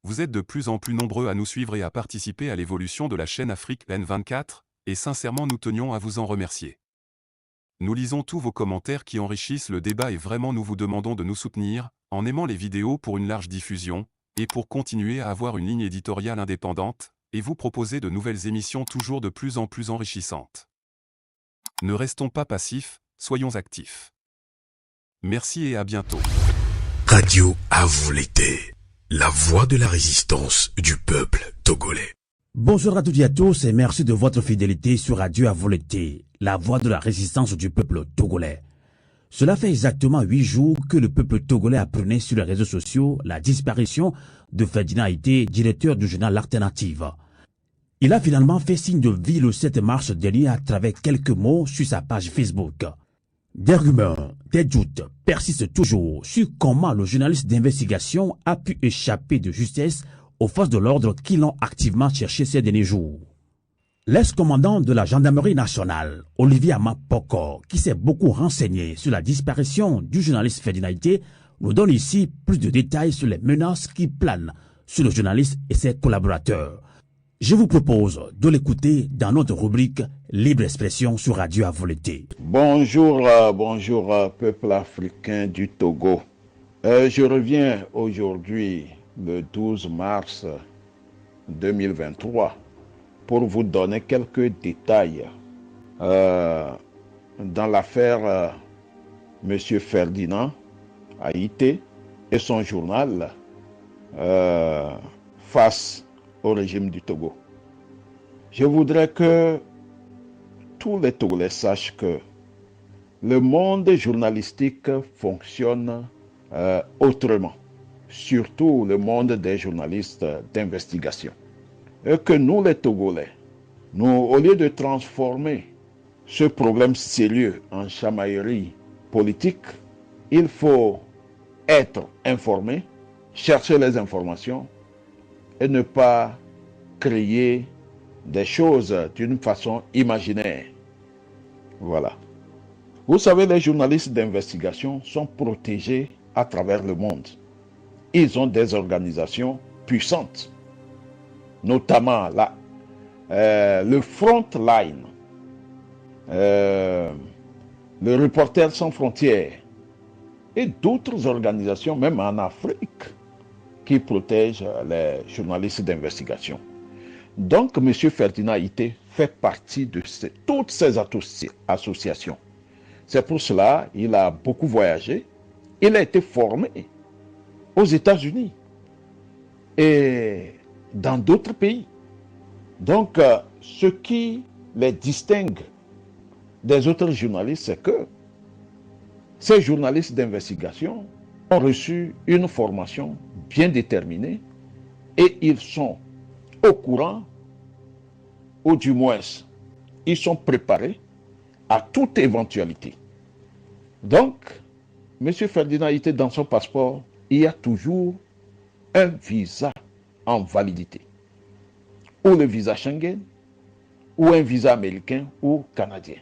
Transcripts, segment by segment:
Vous êtes de plus en plus nombreux à nous suivre et à participer à l'évolution de la chaîne Afrique N24, et sincèrement nous tenions à vous en remercier. Nous lisons tous vos commentaires qui enrichissent le débat et vraiment nous vous demandons de nous soutenir, en aimant les vidéos pour une large diffusion, et pour continuer à avoir une ligne éditoriale indépendante, et vous proposer de nouvelles émissions toujours de plus en plus enrichissantes. Ne restons pas passifs, soyons actifs. Merci et à bientôt. Radio à vous l'été, la voix de la résistance du peuple togolais. Bonjour à toutes et à tous et merci de votre fidélité sur Radio à vous l'été, la voix de la résistance du peuple togolais. Cela fait exactement 8 jours que le peuple togolais apprenait sur les réseaux sociaux la disparition de Ferdinand Haïté, directeur du journal L'Alternative. Il a finalement fait signe de vie le 7 mars dernier à travers quelques mots sur sa page Facebook. Des rumeurs, des doutes persistent toujours sur comment le journaliste d'investigation a pu échapper de justesse aux forces de l'ordre qui l'ont activement cherché ces derniers jours. L'ex-commandant de la gendarmerie nationale, Olivier Amapoko, qui s'est beaucoup renseigné sur la disparition du journaliste Ferdinand Haïté, nous donne ici plus de détails sur les menaces qui planent sur le journaliste et ses collaborateurs. Je vous propose de l'écouter dans notre rubrique Libre Expression sur Radio à vous l'été. Bonjour, peuple africain du Togo. Je reviens aujourd'hui, le 12 mars 2023, pour vous donner quelques détails dans l'affaire M. Ferdinand Haïté et son journal face au régime du Togo. Je voudrais que tous les Togolais sachent que le monde journalistique fonctionne autrement, surtout le monde des journalistes d'investigation. Et que nous, les Togolais, au lieu de transformer ce problème sérieux en chamaillerie politique, il faut être informé, chercher les informations, et ne pas créer des choses d'une façon imaginaire. Voilà. Vous savez, les journalistes d'investigation sont protégés à travers le monde. Ils ont des organisations puissantes, notamment le Frontline, le Reporters sans frontières et d'autres organisations, même en Afrique, qui protège les journalistes d'investigation. Donc, M. Ferdinand Haïté fait partie de toutes ces associations. C'est pour cela qu'il a beaucoup voyagé. Il a été formé aux États-Unis et dans d'autres pays. Donc, ce qui les distingue des autres journalistes, c'est que ces journalistes d'investigation ont reçu une formation bien déterminée et ils sont au courant, ou du moins, ils sont préparés à toute éventualité. Donc, M. Ferdinand Haïté, dans son passeport, il y a toujours un visa en validité, ou le visa Schengen, ou un visa américain ou canadien.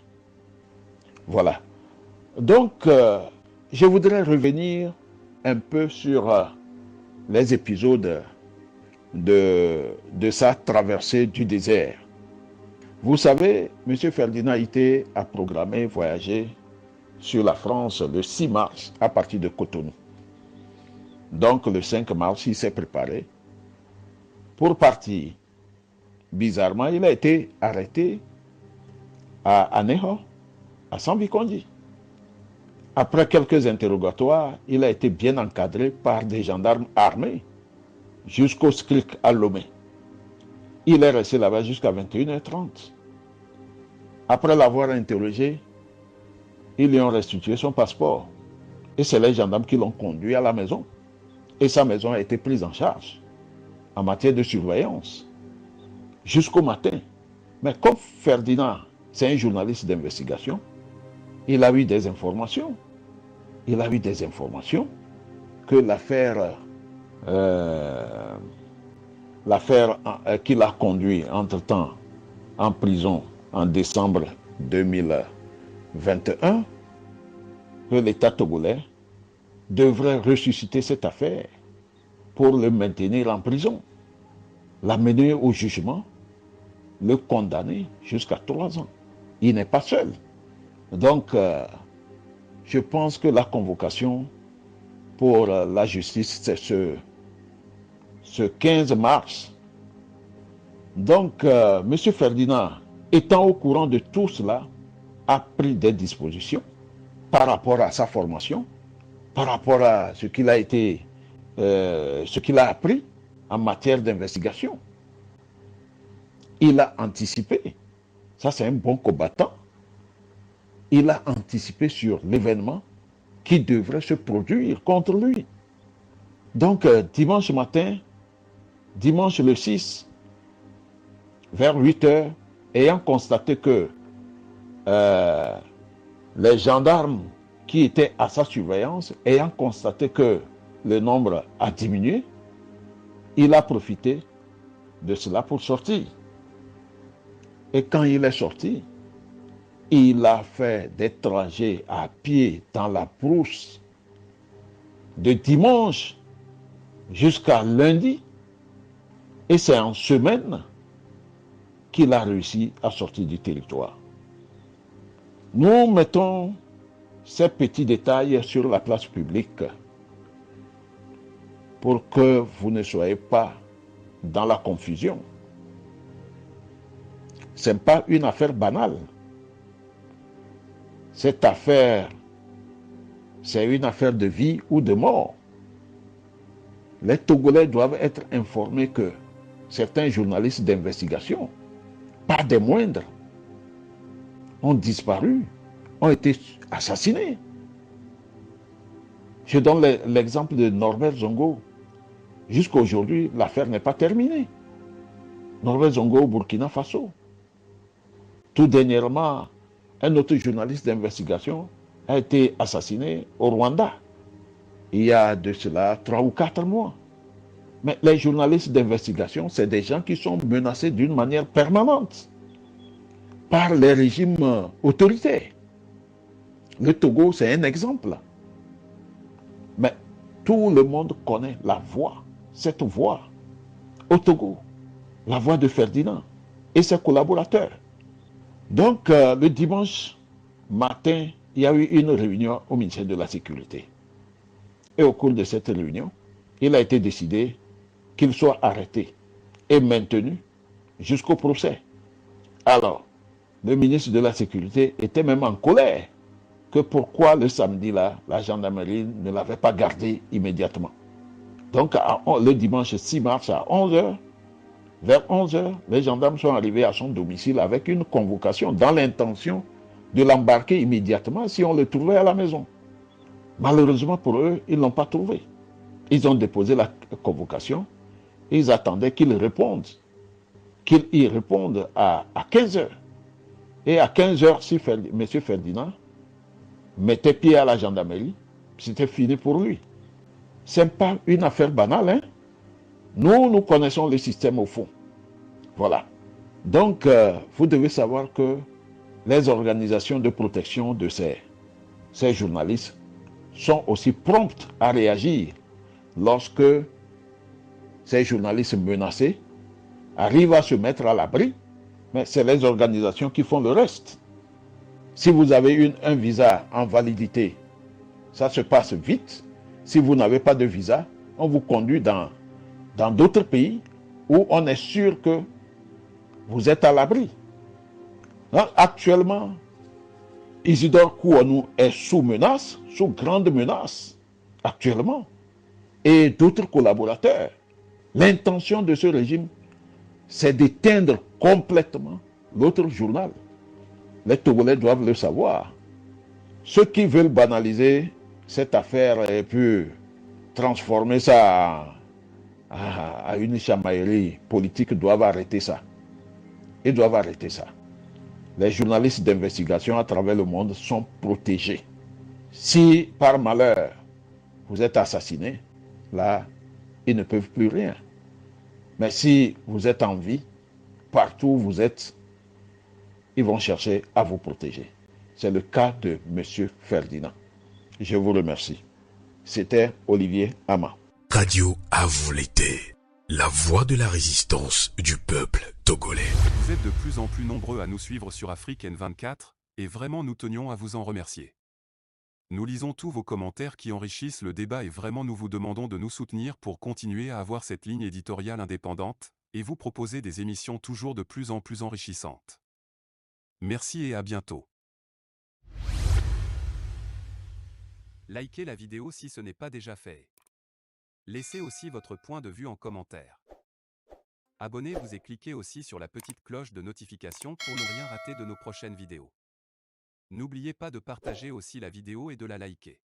Voilà. Donc, je voudrais revenir un peu sur les épisodes de sa traversée du désert. Vous savez, M. Ferdinand Haïté a programmé voyager sur la France le 6 mars à partir de Cotonou. Donc le 5 mars, il s'est préparé pour partir. Bizarrement, il a été arrêté à Neho, à Sambikondi. Après quelques interrogatoires, il a été bien encadré par des gendarmes armés jusqu'au SCRIC à Lomé. Il est resté là-bas jusqu'à 21h30. Après l'avoir interrogé, ils lui ont restitué son passeport. Et c'est les gendarmes qui l'ont conduit à la maison. Et sa maison a été prise en charge en matière de surveillance jusqu'au matin. Mais comme Ferdinand, c'est un journaliste d'investigation, il a eu des informations. Il a eu des informations que l'affaire qu'il a conduit entre-temps en prison en décembre 2021, que l'État togolais devrait ressusciter cette affaire pour le maintenir en prison, l'amener au jugement, le condamner jusqu'à 3 ans. Il n'est pas seul. Donc, je pense que la convocation pour la justice, c'est ce 15 mars. Donc, M. Ferdinand, étant au courant de tout cela, a pris des dispositions par rapport à sa formation, par rapport à ce qu'il a été, ce qu'il a appris en matière d'investigation. Il a anticipé. Ça, c'est un bon combattant. Il a anticipé sur l'événement qui devrait se produire contre lui. Donc, dimanche matin, dimanche le 6, vers 8 heures, ayant constaté que les gendarmes qui étaient à sa surveillance, ayant constaté que le nombre a diminué, il a profité de cela pour sortir. Et quand il est sorti, il a fait des trajets à pied dans la brousse de dimanche jusqu'à lundi. Et c'est en semaine qu'il a réussi à sortir du territoire. Nous mettons ces petits détails sur la place publique pour que vous ne soyez pas dans la confusion. Ce n'est pas une affaire banale. Cette affaire, c'est une affaire de vie ou de mort. Les Togolais doivent être informés que certains journalistes d'investigation, pas des moindres, ont disparu, ont été assassinés. Je donne l'exemple de Norbert Zongo. Jusqu'à aujourd'hui, l'affaire n'est pas terminée. Norbert Zongo au Burkina Faso. Tout dernièrement, un autre journaliste d'investigation a été assassiné au Rwanda. Il y a de cela 3 ou 4 mois. Mais les journalistes d'investigation, c'est des gens qui sont menacés d'une manière permanente par les régimes autoritaires. Le Togo, c'est un exemple. Mais tout le monde connaît la voix, cette voix au Togo, la voix de Ferdinand et ses collaborateurs. Donc, le dimanche matin, il y a eu une réunion au ministère de la Sécurité. Et au cours de cette réunion, il a été décidé qu'il soit arrêté et maintenu jusqu'au procès. Alors, le ministre de la Sécurité était même en colère que pourquoi le samedi-là, la gendarmerie ne l'avait pas gardé immédiatement. Donc, le dimanche 6 mars à 11h, vers 11h, les gendarmes sont arrivés à son domicile avec une convocation dans l'intention de l'embarquer immédiatement si on le trouvait à la maison. Malheureusement pour eux, ils ne l'ont pas trouvé. Ils ont déposé la convocation. Ils attendaient qu'il réponde. Qu'il y réponde à 15h. Et à 15h, si M. Ferdinand mettait pied à la gendarmerie, c'était fini pour lui. Ce n'est pas une affaire banale, hein? Nous connaissons le système au fond. Voilà. Donc, vous devez savoir que les organisations de protection de ces journalistes sont aussi promptes à réagir lorsque ces journalistes menacés arrivent à se mettre à l'abri, mais c'est les organisations qui font le reste. Si vous avez un visa en validité, ça se passe vite. Si vous n'avez pas de visa, on vous conduit dans d'autres pays où on est sûr que vous êtes à l'abri. Actuellement, Isidore Kouanou est sous menace, sous grande menace, actuellement, et d'autres collaborateurs. L'intention de ce régime, c'est d'éteindre complètement l'autre journal. Les Togolais doivent le savoir. Ceux qui veulent banaliser cette affaire et puis transformer ça à une chamaillerie politique doivent arrêter ça. Ils doivent arrêter ça. Les journalistes d'investigation à travers le monde sont protégés. Si par malheur vous êtes assassiné, là, ils ne peuvent plus rien. Mais si vous êtes en vie, partout où vous êtes, ils vont chercher à vous protéger. C'est le cas de M. Ferdinand. Je vous remercie. C'était Olivier Ama. Radio à vous l'été. La voix de la résistance du peuple togolais. Vous êtes de plus en plus nombreux à nous suivre sur Afrique N24, et vraiment nous tenions à vous en remercier. Nous lisons tous vos commentaires qui enrichissent le débat et vraiment nous vous demandons de nous soutenir pour continuer à avoir cette ligne éditoriale indépendante, et vous proposer des émissions toujours de plus en plus enrichissantes. Merci et à bientôt. Likez la vidéo si ce n'est pas déjà fait. Laissez aussi votre point de vue en commentaire. Abonnez-vous et cliquez aussi sur la petite cloche de notification pour ne rien rater de nos prochaines vidéos. N'oubliez pas de partager aussi la vidéo et de la liker.